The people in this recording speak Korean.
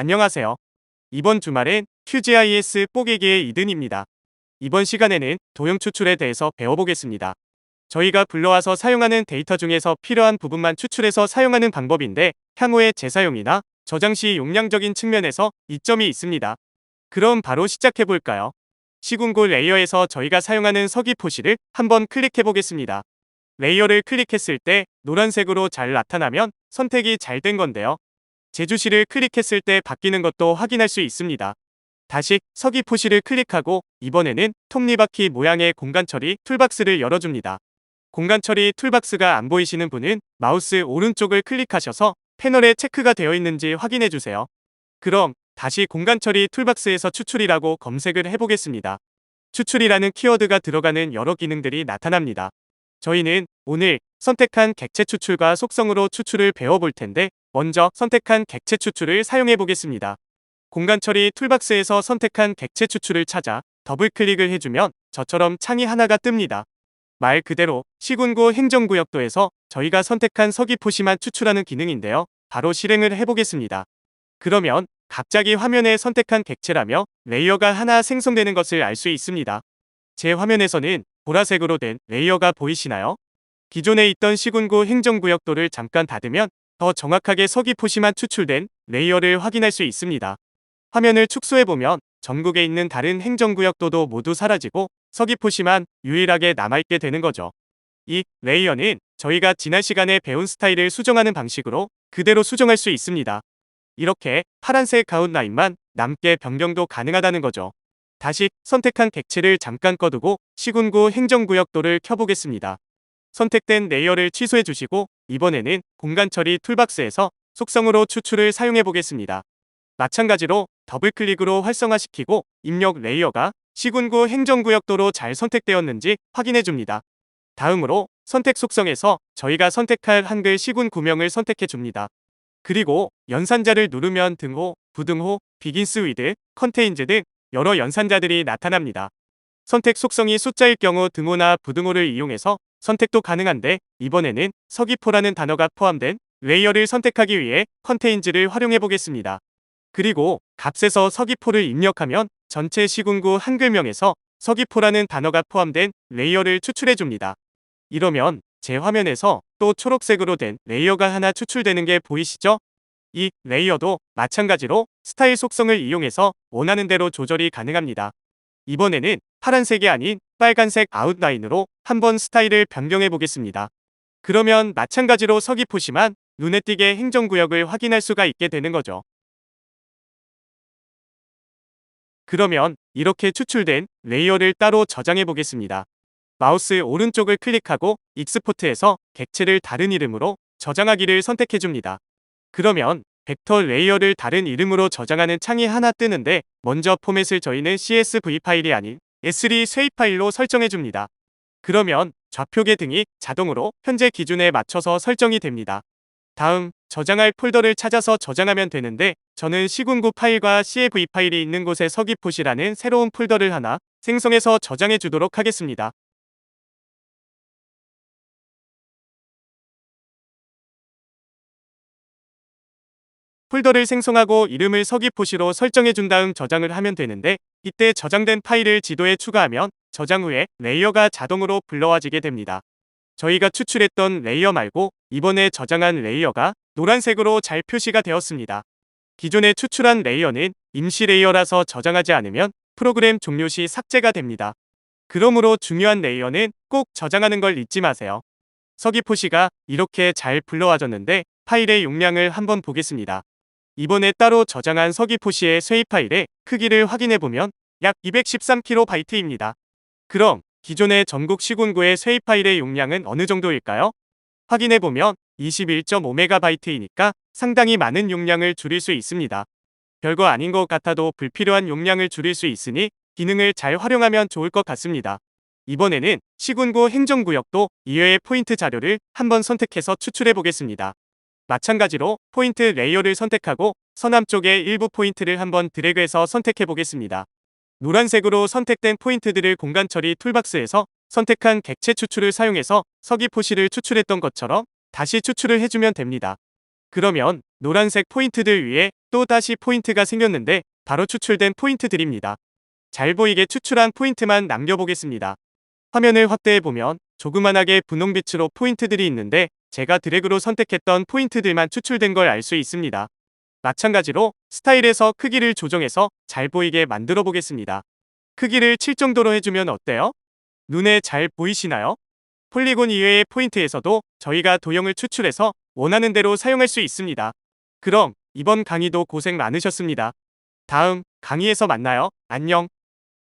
안녕하세요. 이번 주말엔 QGIS 뽀개기의 이든입니다. 이번 시간에는 도형 추출에 대해서 배워보겠습니다. 저희가 불러와서 사용하는 데이터 중에서 필요한 부분만 추출해서 사용하는 방법인데 향후의 재사용이나 저장 시 용량적인 측면에서 이점이 있습니다. 그럼 바로 시작해볼까요? 시군구 레이어에서 저희가 사용하는 서기포시를 한번 클릭해보겠습니다. 레이어를 클릭했을 때 노란색으로 잘 나타나면 선택이 잘 된 건데요. 제주시를 클릭했을 때 바뀌는 것도 확인할 수 있습니다. 다시 서기포시를 클릭하고 이번에는 톱니바퀴 모양의 공간 처리 툴박스를 열어줍니다. 공간 처리 툴박스가 안 보이시는 분은 마우스 오른쪽을 클릭하셔서 패널에 체크가 되어 있는지 확인해주세요. 그럼 다시 공간 처리 툴박스에서 추출이라고 검색을 해보겠습니다. 추출이라는 키워드가 들어가는 여러 기능들이 나타납니다. 저희는 오늘 선택한 객체 추출과 속성으로 추출을 배워볼 텐데 먼저 선택한 객체 추출을 사용해 보겠습니다. 공간 처리 툴박스에서 선택한 객체 추출을 찾아 더블 클릭을 해주면 저처럼 창이 하나가 뜹니다. 말 그대로 시군구 행정구역도에서 저희가 선택한 서기포시만 추출하는 기능인데요. 바로 실행을 해보겠습니다. 그러면 갑자기 화면에 선택한 객체라며 레이어가 하나 생성되는 것을 알 수 있습니다. 제 화면에서는 보라색으로 된 레이어가 보이시나요? 기존에 있던 시군구 행정구역도를 잠깐 닫으면 더 정확하게 서기포시만 추출된 레이어를 확인할 수 있습니다. 화면을 축소해보면 전국에 있는 다른 행정구역도도 모두 사라지고 서기포시만 유일하게 남아있게 되는 거죠. 이 레이어는 저희가 지난 시간에 배운 스타일을 수정하는 방식으로 그대로 수정할 수 있습니다. 이렇게 파란색 가운라인만 남게 변경도 가능하다는 거죠. 다시 선택한 객체를 잠깐 꺼두고 시군구 행정구역도를 켜보겠습니다. 선택된 레이어를 취소해 주시고 이번에는 공간 처리 툴박스에서 속성으로 추출을 사용해 보겠습니다. 마찬가지로 더블 클릭으로 활성화시키고 입력 레이어가 시군구 행정구역도로 잘 선택되었는지 확인해 줍니다. 다음으로 선택 속성에서 저희가 선택할 한글 시군 구명을 선택해 줍니다. 그리고 연산자를 누르면 등호, 부등호, 비긴스 위드, 컨테인즈 등 여러 연산자들이 나타납니다. 선택 속성이 숫자일 경우 등호나 부등호를 이용해서 선택도 가능한데 이번에는 서기포라는 단어가 포함된 레이어를 선택하기 위해 컨테인즈를 활용해 보겠습니다. 그리고 값에서 서기포를 입력하면 전체 시군구 한글명에서 서기포라는 단어가 포함된 레이어를 추출해 줍니다. 이러면 제 화면에서 또 초록색으로 된 레이어가 하나 추출되는 게 보이시죠? 이 레이어도 마찬가지로 스타일 속성을 이용해서 원하는 대로 조절이 가능합니다. 이번에는 파란색이 아닌 빨간색 아웃라인으로 한번 스타일을 변경해 보겠습니다. 그러면 마찬가지로 서기포시만 눈에 띄게 행정구역을 확인할 수가 있게 되는 거죠. 그러면 이렇게 추출된 레이어를 따로 저장해 보겠습니다. 마우스 오른쪽을 클릭하고 익스포트에서 객체를 다른 이름으로 저장하기를 선택해 줍니다. 그러면 벡터 레이어를 다른 이름으로 저장하는 창이 하나 뜨는데 먼저 포맷을 저희는 CSV 파일이 아닌 S3 쉐입 파일로 설정해 줍니다. 그러면 좌표계 등이 자동으로 현재 기준에 맞춰서 설정이 됩니다. 다음 저장할 폴더를 찾아서 저장하면 되는데 저는 시군구 파일과 CSV 파일이 있는 곳에 서기포시라는 새로운 폴더를 하나 생성해서 저장해 주도록 하겠습니다. 폴더를 생성하고 이름을 서기포시로 설정해 준 다음 저장을 하면 되는데 이때 저장된 파일을 지도에 추가하면 저장 후에 레이어가 자동으로 불러와지게 됩니다. 저희가 추출했던 레이어 말고 이번에 저장한 레이어가 노란색으로 잘 표시가 되었습니다. 기존에 추출한 레이어는 임시 레이어라서 저장하지 않으면 프로그램 종료 시 삭제가 됩니다. 그러므로 중요한 레이어는 꼭 저장하는 걸 잊지 마세요. 서기포시가 이렇게 잘 불러와졌는데 파일의 용량을 한번 보겠습니다. 이번에 따로 저장한 서기포시의 쉐입 파일의 크기를 확인해보면 약 213KB입니다. 그럼 기존의 전국 시군구의 쉐입 파일의 용량은 어느 정도일까요? 확인해보면 21.5MB이니까 상당히 많은 용량을 줄일 수 있습니다. 별거 아닌 것 같아도 불필요한 용량을 줄일 수 있으니 기능을 잘 활용하면 좋을 것 같습니다. 이번에는 시군구 행정구역도 이외의 포인트 자료를 한번 선택해서 추출해 보겠습니다. 마찬가지로 포인트 레이어를 선택하고 서남쪽의 일부 포인트를 한번 드래그해서 선택해 보겠습니다. 노란색으로 선택된 포인트들을 공간 처리 툴박스에서 선택한 객체 추출을 사용해서 서기포시를 추출했던 것처럼 다시 추출을 해주면 됩니다. 그러면 노란색 포인트들 위에 또 다시 포인트가 생겼는데 바로 추출된 포인트들입니다. 잘 보이게 추출한 포인트만 남겨보겠습니다. 화면을 확대해보면 조그만하게 분홍빛으로 포인트들이 있는데 제가 드래그로 선택했던 포인트들만 추출된 걸 알 수 있습니다. 마찬가지로 스타일에서 크기를 조정해서 잘 보이게 만들어 보겠습니다. 크기를 7 정도로 해주면 어때요? 눈에 잘 보이시나요? 폴리곤 이외의 포인트에서도 저희가 도형을 추출해서 원하는 대로 사용할 수 있습니다. 그럼 이번 강의도 고생 많으셨습니다. 다음 강의에서 만나요. 안녕.